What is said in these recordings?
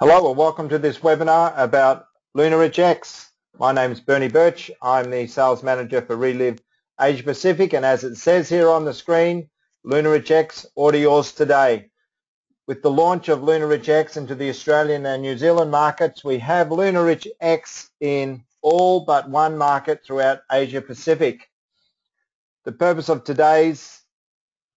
Hello and welcome to this webinar about LunaRich X. My name is Birch. I'm the sales manager for Reliv Asia Pacific, and as it says here on the screen, LunaRich X, order yours today. With the launch of LunaRich X into the Australian and New Zealand markets, we have LunaRich X in all but one market throughout Asia Pacific. The purpose of today's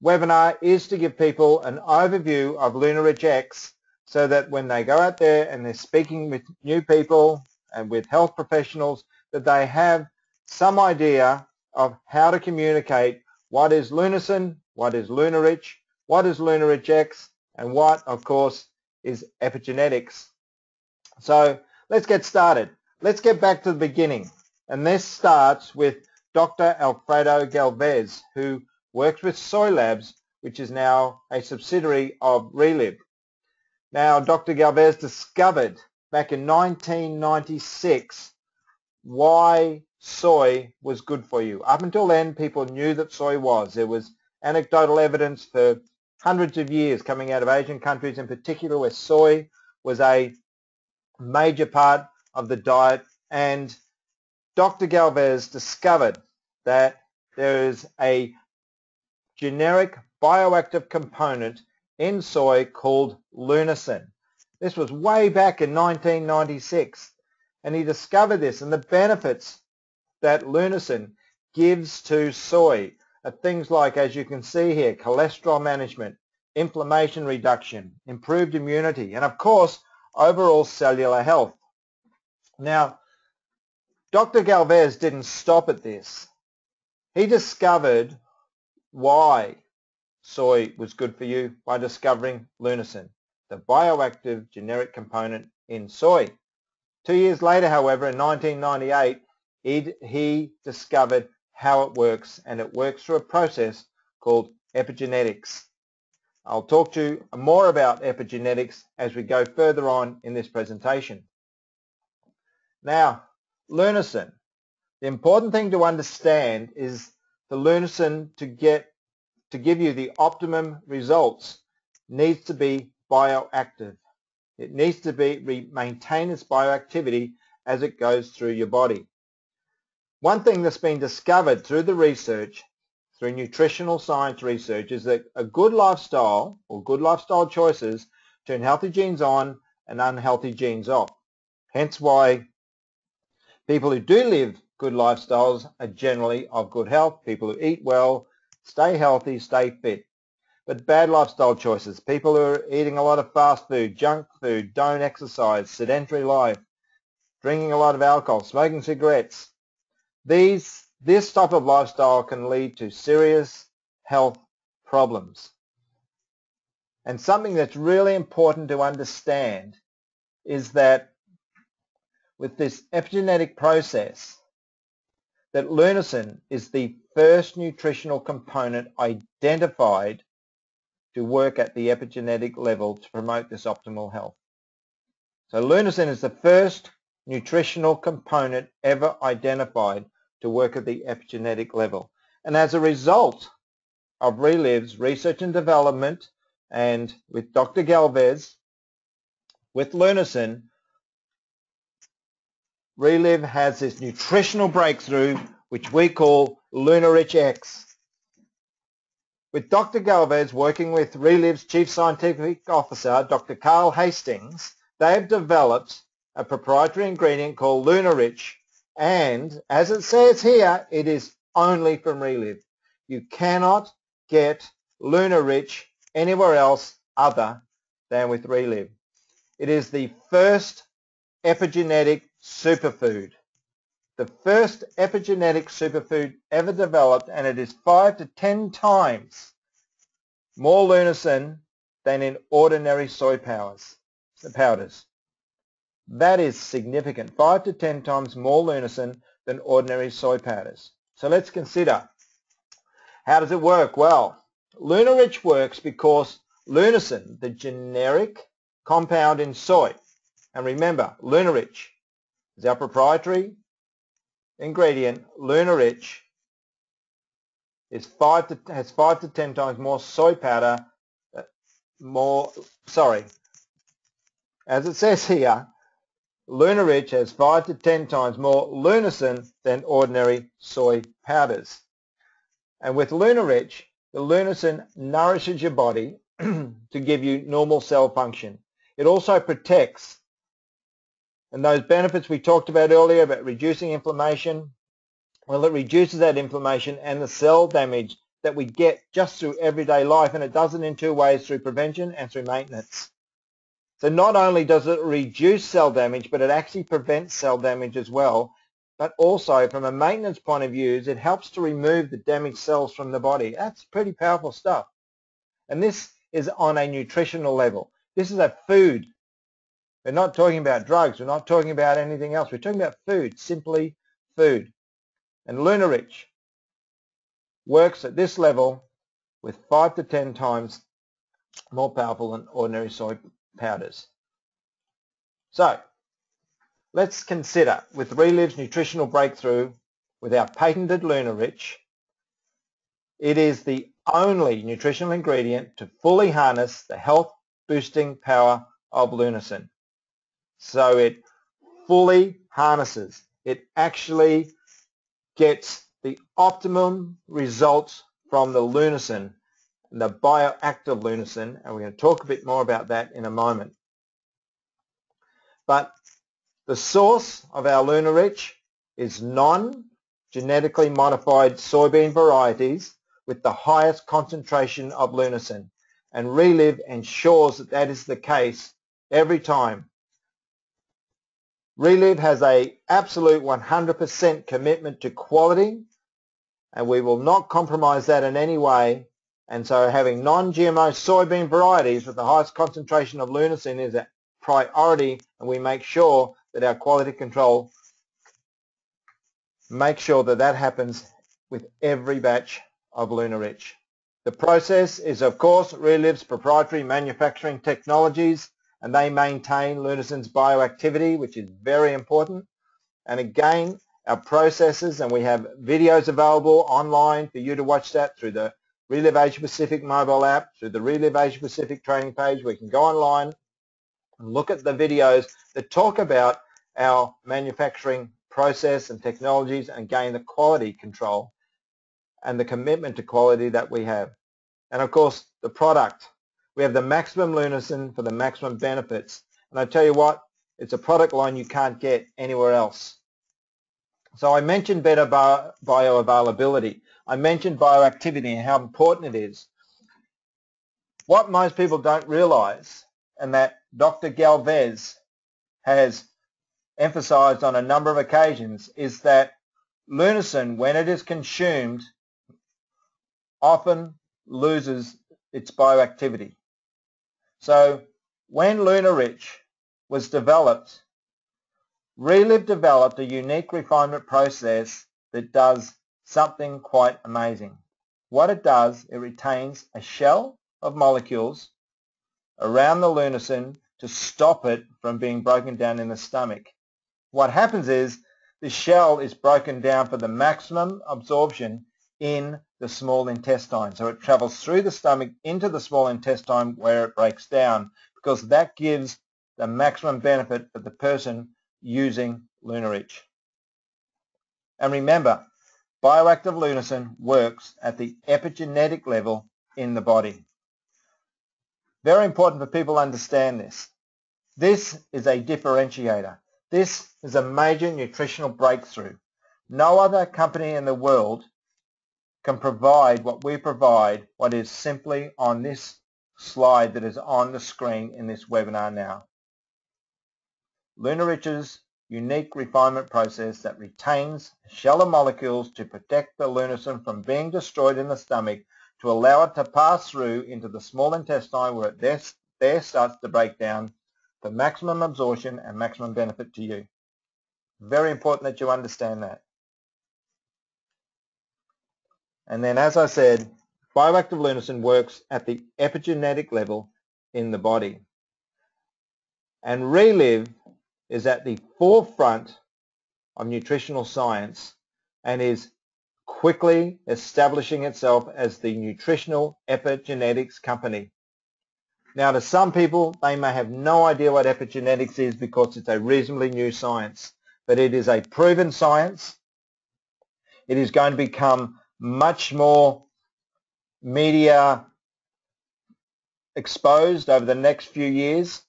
webinar is to give people an overview of LunaRich X so that when they go out there and they're speaking with new people and with health professionals, that they have some idea of how to communicate what is lunasin, what is LunaRich, what is LunaRich X, and what, of course, is epigenetics. So let's get started. Let's get back to the beginning. And this starts with Dr. Alfredo Galvez, who works with Soy Labs, which is now a subsidiary of Reliv. Now, Dr. Galvez discovered back in 1996 why soy was good for you. Up until then, people knew that soy was. There was anecdotal evidence for hundreds of years coming out of Asian countries in particular where soy was a major part of the diet, and Dr. Galvez discovered that there is a generic bioactive component in soy called lunasin. This was way back in 1996, and he discovered this, and the benefits that lunasin gives to soy are things like, as you can see here, cholesterol management, inflammation reduction, improved immunity, and of course overall cellular health. Now, Dr. Galvez didn't stop at this. He discovered why soy was good for you by discovering lunasin, the bioactive generic component in soy. 2 years later, however, in 1998, he discovered how it works, and it works through a process called epigenetics. I'll talk to you more about epigenetics as we go further on in this presentation. Now, lunasin. The important thing to understand is the lunasin to give you the optimum results needs to be bioactive. It needs to maintain its bioactivity as it goes through your body. One thing that's been discovered through the research, through nutritional science research, is that a good lifestyle or good lifestyle choices turn healthy genes on and unhealthy genes off. Hence why people who do live good lifestyles are generally of good health. People who eat well, stay healthy, stay fit. But bad lifestyle choices, people who are eating a lot of fast food, junk food, don't exercise, sedentary life, drinking a lot of alcohol, smoking cigarettes, this type of lifestyle can lead to serious health problems. And something that's really important to understand is that with this epigenetic process, that lunasin is the first nutritional component identified to work at the epigenetic level to promote this optimal health. So lunasin is the first nutritional component ever identified to work at the epigenetic level. And as a result of Reliv's research and development, and with Dr. Galvez, with lunasin, Reliv has this nutritional breakthrough which we call LunaRich X. With Dr. Galvez working with Reliv's Chief Scientific Officer, Dr. Carl Hastings, they have developed a proprietary ingredient called LunaRich, and as it says here, it is only from Reliv. You cannot get LunaRich anywhere else other than with Reliv. It is the first epigenetic superfood. The first epigenetic superfood ever developed, and it is 5 to 10 times more lunasin than in ordinary soy powders. That is significant, 5 to 10 times more lunasin than ordinary soy powders. So let's consider, how does it work? Well, LunaRich works because lunasin, the generic compound in soy, and remember, LunaRich is our proprietary ingredient. LunaRich has 5 to 10 times more soy powder, As it says here, LunaRich has 5 to 10 times more lunasin than ordinary soy powders. And with LunaRich, the lunasin nourishes your body to give you normal cell function. It also protects, and those benefits we talked about earlier about reducing inflammation, well, it reduces that inflammation and the cell damage that we get just through everyday life, and it does it in two ways, through prevention and through maintenance. So not only does it reduce cell damage, but it actually prevents cell damage as well. But also, from a maintenance point of view, it helps to remove the damaged cells from the body. That's pretty powerful stuff. And this is on a nutritional level. This is a food. We're not talking about drugs. We're not talking about anything else. We're talking about food, simply food. And LunaRich works at this level with 5 to 10 times more powerful than ordinary soy powders. So let's consider, with Reliv's nutritional breakthrough with our patented LunaRich, it is the only nutritional ingredient to fully harness the health boosting power of lunasin. So it fully harnesses. It actually gets the optimum results from the lunasin, the bioactive lunasin, and we're going to talk a bit more about that in a moment. But the source of our LunaRich is non-genetically modified soybean varieties with the highest concentration of lunasin, and Reliv ensures that that is the case every time. Reliv has an absolute 100% commitment to quality, and we will not compromise that in any way. And so having non-GMO soybean varieties with the highest concentration of lunasin is a priority, and we make sure that our quality control makes sure that that happens with every batch of LunaRich. The process is, of course, Reliv's proprietary manufacturing technologies, and they maintain lunasin's bioactivity, which is very important. And again, our processes, and we have videos available online for you to watch that through the Reliv Asia Pacific mobile app, through the Reliv Asia Pacific training page, where you can go online and look at the videos that talk about our manufacturing process and technologies, and gain the quality control and the commitment to quality that we have. And of course, the product. We have the maximum lunasin for the maximum benefits. And I tell you what, it's a product line you can't get anywhere else. So I mentioned better bioavailability. I mentioned bioactivity and how important it is. What most people don't realize, and that Dr. Galvez has emphasized on a number of occasions, is that lunasin, when it is consumed, often loses its bioactivity. So when LunaRich was developed, Reliv developed a unique refinement process that does something quite amazing. What it does, it retains a shell of molecules around the lunasin to stop it from being broken down in the stomach. What happens is the shell is broken down for the maximum absorption in the small intestine. So it travels through the stomach into the small intestine where it breaks down, because that gives the maximum benefit for the person using LunaRich. And remember, bioactive lunasin works at the epigenetic level in the body. Very important for people to understand this. This is a differentiator. This is a major nutritional breakthrough. No other company in the world can provide what we provide, what is simply on this slide that is on the screen in this webinar now. LunaRich's unique refinement process that retains a shell of molecules to protect the lunasin from being destroyed in the stomach, to allow it to pass through into the small intestine where it there starts to break down for maximum absorption and maximum benefit to you. Very important that you understand that. And then, as I said, bioactive lunasin works at the epigenetic level in the body. And Reliv is at the forefront of nutritional science and is quickly establishing itself as the nutritional epigenetics company. Now, to some people, they may have no idea what epigenetics is because it's a reasonably new science, but it is a proven science. It is going to become much more media exposed over the next few years.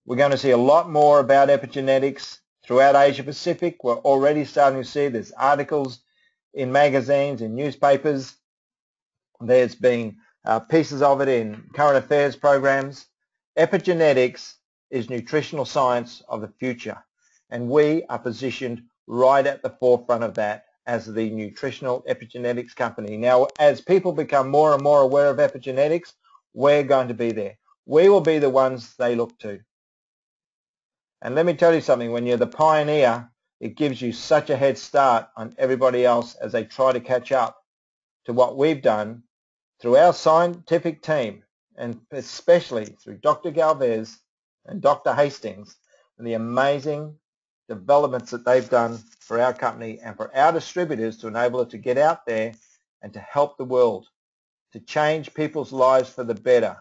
We're going to see a lot more about epigenetics throughout Asia Pacific. We're already starting to see there's articles in magazines, in newspapers. There's been pieces of it in current affairs programs. Epigenetics is nutritional science of the future, and we are positioned right at the forefront of that as the nutritional epigenetics company. Now, as people become more and more aware of epigenetics, we're going to be there. We will be the ones they look to. And let me tell you something, when you're the pioneer, it gives you such a head start on everybody else as they try to catch up to what we've done through our scientific team, and especially through Dr. Galvez and Dr. Hastings, and the amazing developments that they've done for our company and for our distributors to enable it to get out there and to help the world, to change people's lives for the better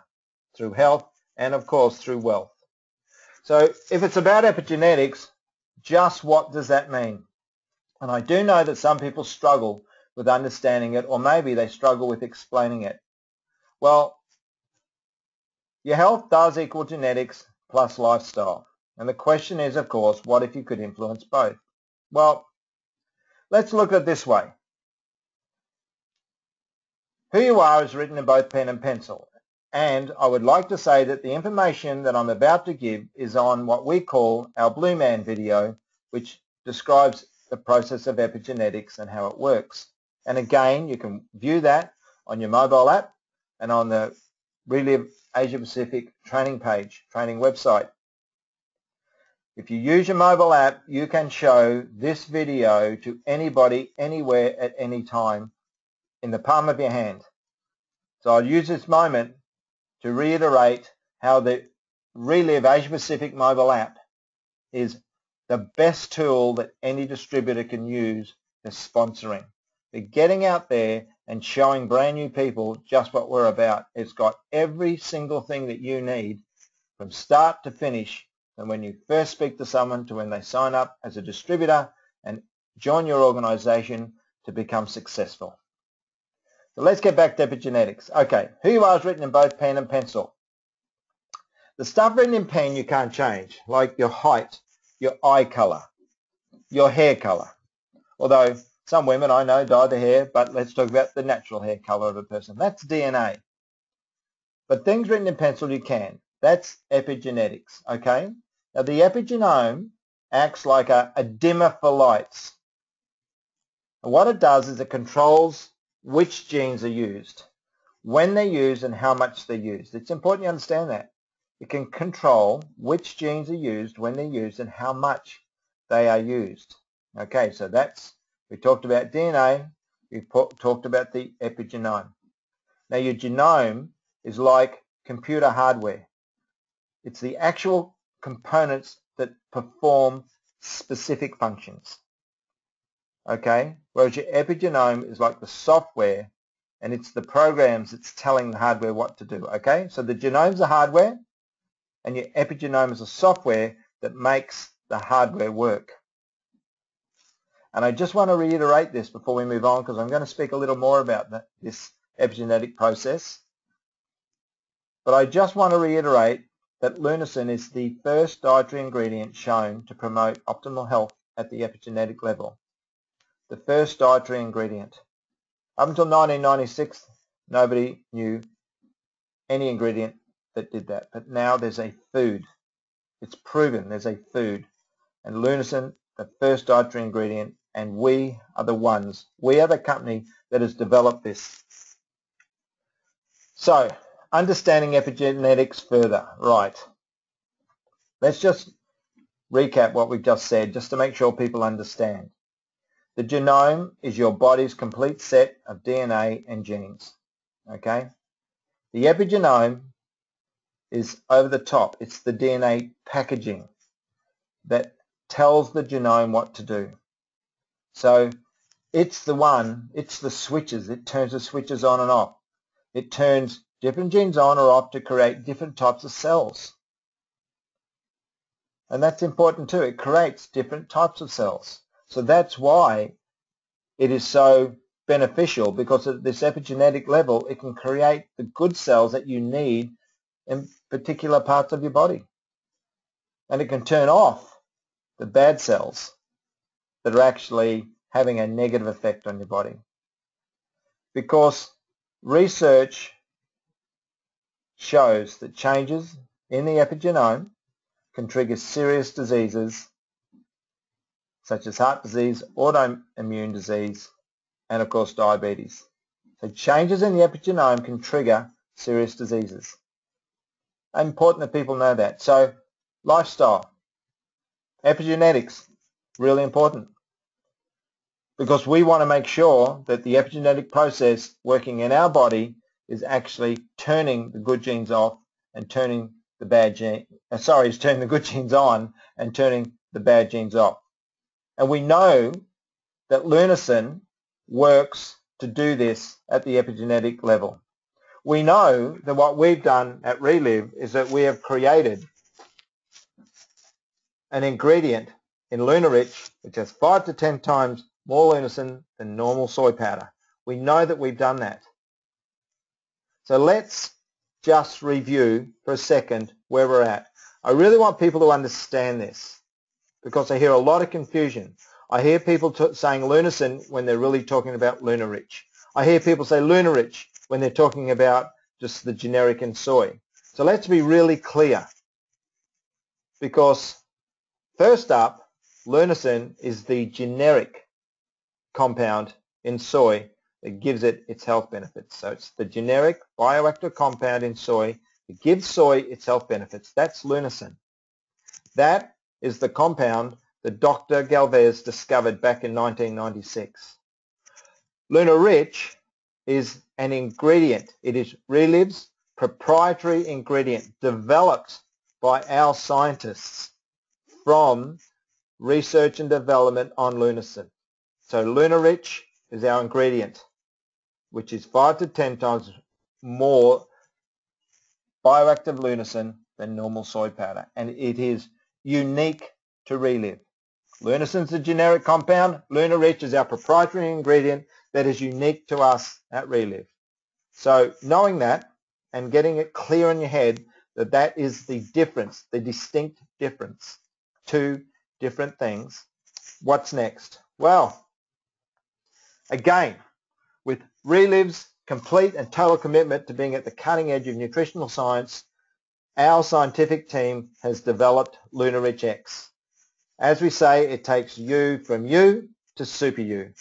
through health and, of course, through wealth. So if it's about epigenetics, just what does that mean? And I do know that some people struggle with understanding it, or maybe they struggle with explaining it. Well, your health does equal genetics plus lifestyle. And the question is, of course, what if you could influence both? Well, let's look at it this way. Who you are is written in both pen and pencil. And I would like to say that the information that I'm about to give is on what we call our Blue Man video, which describes the process of epigenetics and how it works. And again, you can view that on your mobile app and on the Reliv Asia Pacific training page, training website. If you use your mobile app, you can show this video to anybody, anywhere, at any time in the palm of your hand. So I'll use this moment to reiterate how the Reliv Asia Pacific mobile app is the best tool that any distributor can use for sponsoring. They're getting out there and showing brand new people just what we're about. It's got every single thing that you need from start to finish, and when you first speak to someone to when they sign up as a distributor and join your organization to become successful. So let's get back to epigenetics. Okay, who you are is written in both pen and pencil. The stuff written in pen you can't change, like your height, your eye color, your hair color. Although some women I know dye their hair, but let's talk about the natural hair color of a person. That's DNA. But things written in pencil you can. That's epigenetics, okay? Now the epigenome acts like a dimmer for lights. And what it does is it controls which genes are used, when they're used, and how much they're used. It's important you understand that. It can control which genes are used, when they're used, and how much they are used. Okay, so we talked about DNA, we talked about the epigenome. Now your genome is like computer hardware. It's the actual components that perform specific functions. Okay, whereas your epigenome is like the software, and it's the programs that's telling the hardware what to do. Okay, so the genome's the hardware, and your epigenome is the software that makes the hardware work. And I just want to reiterate this before we move on, because I'm going to speak a little more about this epigenetic process. But I just want to reiterate that lunasin is the first dietary ingredient shown to promote optimal health at the epigenetic level. The first dietary ingredient. Up until 1996, nobody knew any ingredient that did that. But now there's a food. It's proven there's a food. And lunasin, the first dietary ingredient, and we are the ones, we are the company that has developed this. So, understanding epigenetics further. Right. Let's just recap what we've just said, just to make sure people understand. The genome is your body's complete set of DNA and genes. Okay? The epigenome is over the top. It's the DNA packaging that tells the genome what to do. So it's the switches. It turns the switches on and off. It turns different genes on or off to create different types of cells. And that's important too. It creates different types of cells. So that's why it is so beneficial, because at this epigenetic level, it can create the good cells that you need in particular parts of your body. And it can turn off the bad cells that are actually having a negative effect on your body. Because research shows that changes in the epigenome can trigger serious diseases such as heart disease, autoimmune disease, and of course diabetes. So changes in the epigenome can trigger serious diseases. Important that people know that. So lifestyle, epigenetics, really important, because we want to make sure that the epigenetic process working in our body is actually turning the good genes off and turning the bad genes, is turning the good genes on and turning the bad genes off. And we know that lunasin works to do this at the epigenetic level. We know that what we've done at Reliv is that we have created an ingredient in LunaRich which has 5 to 10 times more lunasin than normal soy powder. We know that we've done that. So let's just review for a second where we're at. I really want people to understand this, because I hear a lot of confusion. I hear people saying lunasin when they're really talking about LunaRich. I hear people say LunaRich when they're talking about just the generic in soy. So let's be really clear, because first up, lunasin is the generic compound in soy that gives it its health benefits. So it's the generic bioactive compound in soy that gives soy its health benefits. That's lunasin. That is the compound that Dr. Galvez discovered back in 1996. LunaRich is an ingredient. It is Reliv's proprietary ingredient developed by our scientists from research and development on lunasin. So LunaRich is our ingredient, which is 5 to 10 times more bioactive lunasin than normal soy powder. And it is unique to Reliv. Lunasin is a generic compound. LunaRich is our proprietary ingredient that is unique to us at Reliv. So knowing that and getting it clear in your head that that is the difference, the distinct difference, two different things. What's next? Well, again, with Reliv's complete and total commitment to being at the cutting edge of nutritional science, our scientific team has developed LunaRich X. As we say, it takes you from you to super you.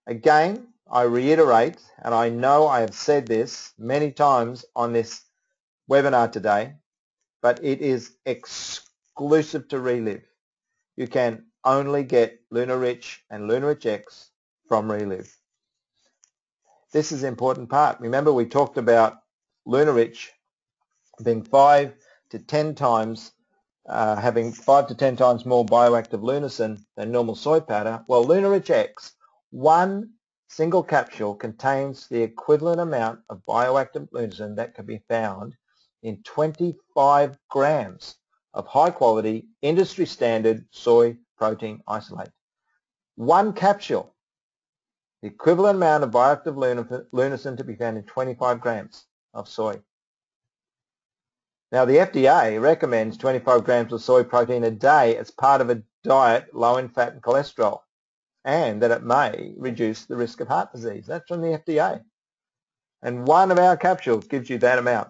Again, I reiterate, and I know I have said this many times on this webinar today, but it is exclusive to Reliv. You can only get LunaRich and LunaRich X from Reliv. This is an important part. Remember, we talked about LunaRich being 5 to 10 times, having 5 to 10 times more bioactive lunasin than normal soy powder. Well, LunaRich X, one single capsule contains the equivalent amount of bioactive lunasin that can be found in 25 grams of high-quality, industry-standard soy protein isolate. One capsule, the equivalent amount of bioactive lunasin to be found in 25 grams of soy. Now, the FDA recommends 25 grams of soy protein a day as part of a diet low in fat and cholesterol, and that it may reduce the risk of heart disease. That's from the FDA. And one of our capsules gives you that amount.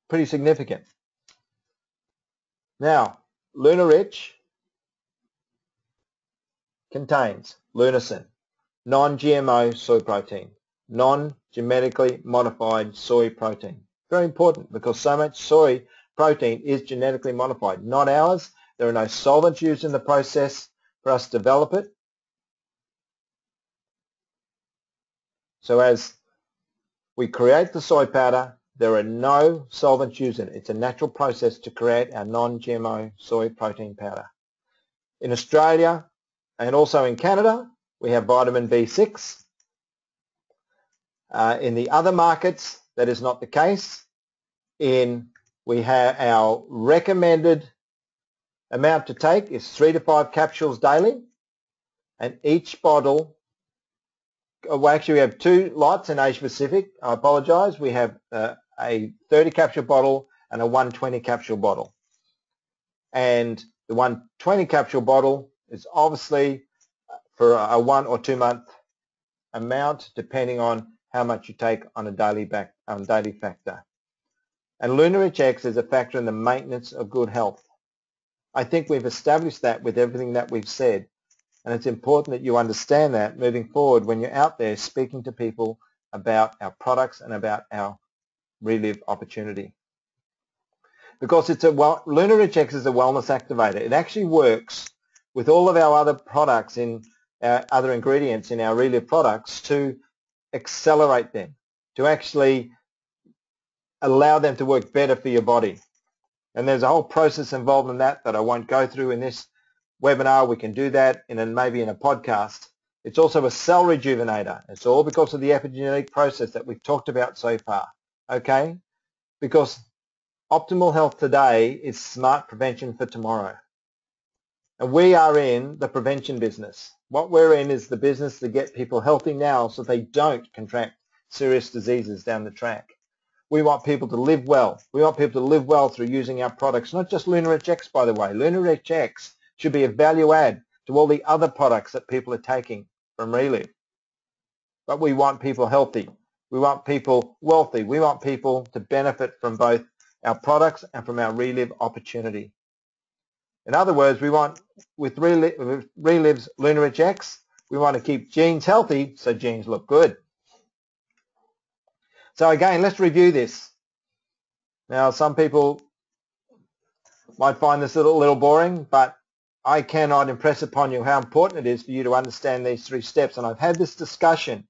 Pretty significant. Now, LunaRich contains lunasin, non-GMO soy protein, non-genetically modified soy protein. Very important, because so much soy protein is genetically modified. Not ours. There are no solvents used in the process for us to develop it. So as we create the soy powder, there are no solvents used in it. It's a natural process to create our non-GMO soy protein powder. In Australia and also in Canada, we have vitamin B6. In the other markets, that is not the case. We have our recommended amount to take is 3 to 5 capsules daily, and each bottle, well, actually we have 2 lots in Asia Pacific. I apologize. We have a 30 capsule bottle and a 120 capsule bottle. And the 120 capsule bottle is obviously for a 1 or 2 month amount, depending on how much you take on a daily factor. And LunaRich X is a factor in the maintenance of good health. I think we've established that with everything that we've said. And it's important that you understand that moving forward when you're out there speaking to people about our products and about our Reliv opportunity. Because LunaRich X is a wellness activator. It actually works with all of our other products other ingredients in our Reliv products to accelerate them, to actually allow them to work better for your body. And there's a whole process involved in that I won't go through in this webinar. We can do that maybe in a podcast. It's also a cell rejuvenator. It's all because of the epigenetic process that we've talked about so far. Okay? Because optimal health today is smart prevention for tomorrow. And we are in the prevention business. What we're in is the business to get people healthy now so they don't contract serious diseases down the track. We want people to live well. We want people to live well through using our products, not just LunaRich X, by the way. LunaRich X should be a value add to all the other products that people are taking from Reliv. But we want people healthy. We want people wealthy. We want people to benefit from both our products and from our Reliv opportunity. In other words, we want, with Reliv's LunaRich X, we want to keep genes healthy so genes look good. So again, let's review this. Now, some people might find this a little boring, but I cannot impress upon you how important it is for you to understand these 3 steps. And I've had this discussion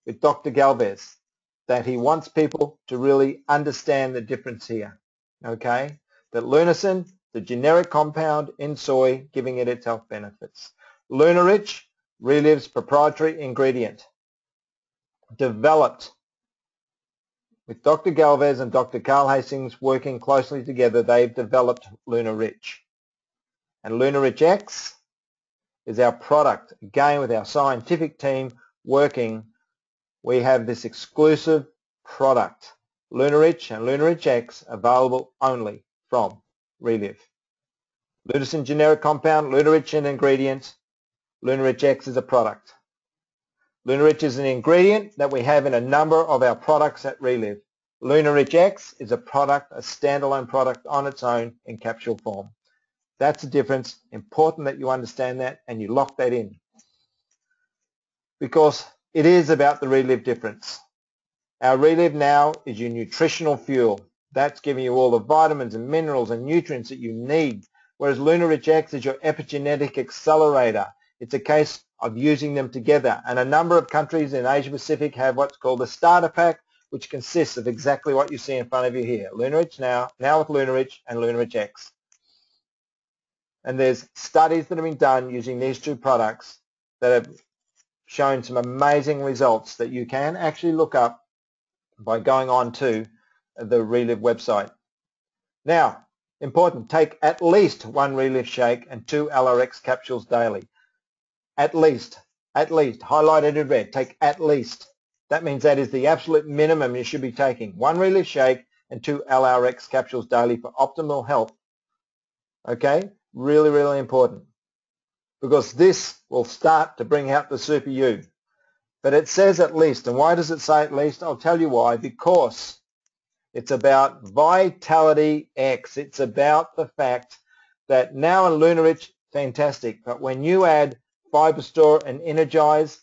with Dr. Galvez that he wants people to really understand the difference here. Okay? That lunasin, the generic compound in soy, giving it its health benefits. LunaRich, Reliv's proprietary ingredient, developed with Dr. Galvez and Dr. Carl Hastings working closely together. They've developed LunaRich. And LunaRich X is our product. Again, with our scientific team working, we have this exclusive product, LunaRich and LunaRich X, available only from Reliv. Lunasin generic compound, LunaRich an ingredient, LunaRich X is a product. LunaRich is an ingredient that we have in a number of our products at Reliv. LunaRich X is a product, a standalone product on its own in capsule form. That's the difference. Important that you understand that and you lock that in. Because it is about the Reliv difference. Our Reliv now is your nutritional fuel. That's giving you all the vitamins and minerals and nutrients that you need. Whereas LunaRich X is your epigenetic accelerator. It's a case of using them together. And a number of countries in Asia Pacific have what's called a starter pack, which consists of exactly what you see in front of you here. LunaRich now with LunaRich and LunaRich X. And there's studies that have been done using these 2 products that have shown some amazing results that you can actually look up by going on to the Reliv website. Now, important, take at least 1 Reliv shake and 2 LRX capsules daily. At least, highlighted in red, take at least. That means that is the absolute minimum you should be taking. 1 Reliv shake and 2 LRX capsules daily for optimal health. Okay? Really, really important. Because this will start to bring out the super you. But it says at least. And why does it say at least? I'll tell you why. Because it's about Vitality X. It's about the fact that now in LunaRich, fantastic. But when you add FiberStore and Energize,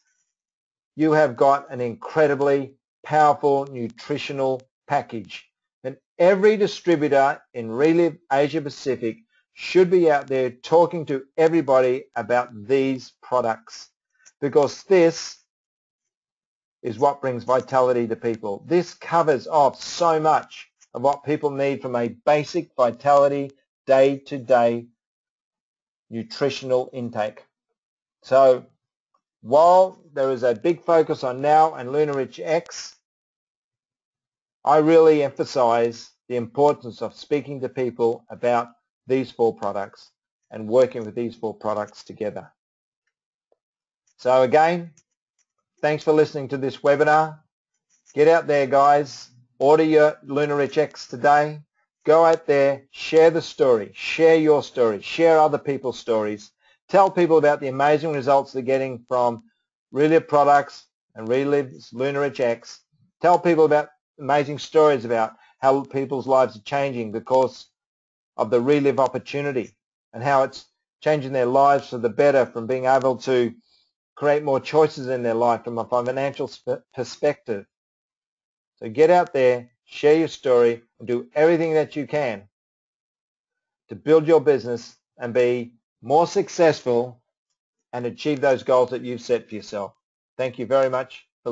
you have got an incredibly powerful nutritional package. And every distributor in Reliv Asia Pacific should be out there talking to everybody about these products, because this is what brings vitality to people. This covers off so much of what people need from a basic vitality day-to-day nutritional intake. So while there is a big focus on Now and LunaRich X, I really emphasize the importance of speaking to people about these 4 products and working with these 4 products together. So again, thanks for listening to this webinar. Get out there, guys. Order your LunaRich X today. Go out there, share the story, share your story, share other people's stories. Tell people about the amazing results they're getting from Reliv products and Reliv's LunaRich X. Tell people about amazing stories about how people's lives are changing because of the Reliv opportunity and how it's changing their lives for the better, from being able to create more choices in their life from a financial perspective. So get out there, share your story, and do everything that you can to build your business and be more successful and achieve those goals that you've set for yourself. Thank you very much.